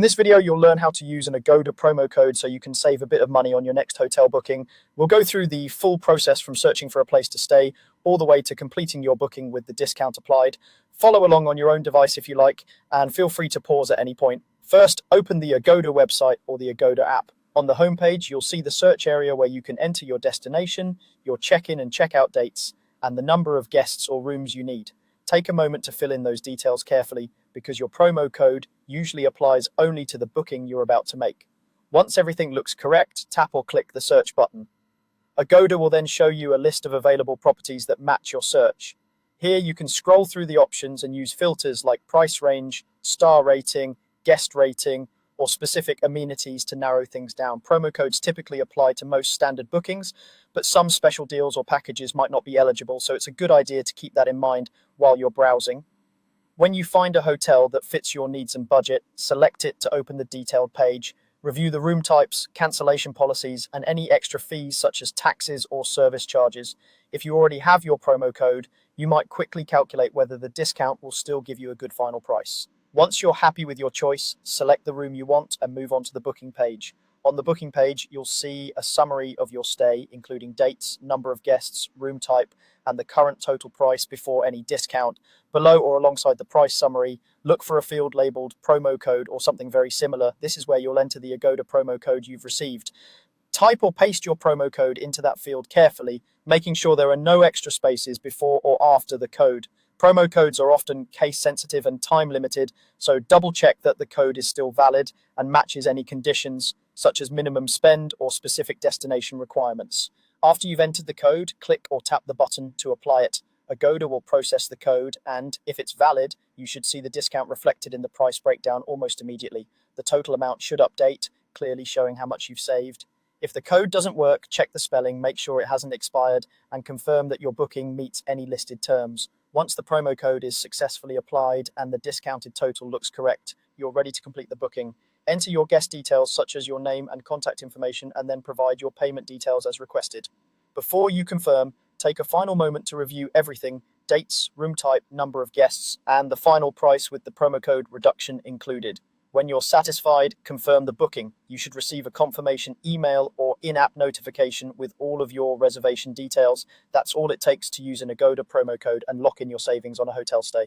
In this video, you'll learn how to use an Agoda promo code so you can save a bit of money on your next hotel booking. We'll go through the full process from searching for a place to stay all the way to completing your booking with the discount applied. Follow along on your own device if you like, and feel free to pause at any point. First, open the Agoda website or the Agoda app. On the homepage, you'll see the search area where you can enter your destination, your check-in and check-out dates, and the number of guests or rooms you need. Take a moment to fill in those details carefully because your promo code usually applies only to the booking you're about to make. Once everything looks correct, tap or click the search button. Agoda will then show you a list of available properties that match your search. Here you can scroll through the options and use filters like price range, star rating, guest rating, or specific amenities to narrow things down. Promo codes typically apply to most standard bookings, but some special deals or packages might not be eligible, so it's a good idea to keep that in mind while you're browsing. When you find a hotel that fits your needs and budget, select it to open the detailed page. Review the room types, cancellation policies, and any extra fees such as taxes or service charges. If you already have your promo code, you might quickly calculate whether the discount will still give you a good final price. Once you're happy with your choice, select the room you want and move on to the booking page. On the booking page, you'll see a summary of your stay, including dates, number of guests, room type, and the current total price before any discount. Below or alongside the price summary, look for a field labeled promo code or something very similar. This is where you'll enter the Agoda promo code you've received. Type or paste your promo code into that field carefully, making sure there are no extra spaces before or after the code. Promo codes are often case sensitive and time limited, so double check that the code is still valid and matches any conditions, such as minimum spend or specific destination requirements. After you've entered the code, click or tap the button to apply it. Agoda will process the code, and if it's valid, you should see the discount reflected in the price breakdown almost immediately. The total amount should update, clearly showing how much you've saved. If the code doesn't work, check the spelling, make sure it hasn't expired, and confirm that your booking meets any listed terms. Once the promo code is successfully applied and the discounted total looks correct, you're ready to complete the booking. Enter your guest details such as your name and contact information, and then provide your payment details as requested. Before you confirm, take a final moment to review everything: dates, room type, number of guests, and the final price with the promo code reduction included. When you're satisfied, confirm the booking. You should receive a confirmation email or in-app notification with all of your reservation details. That's all it takes to use an Agoda promo code and lock in your savings on a hotel stay.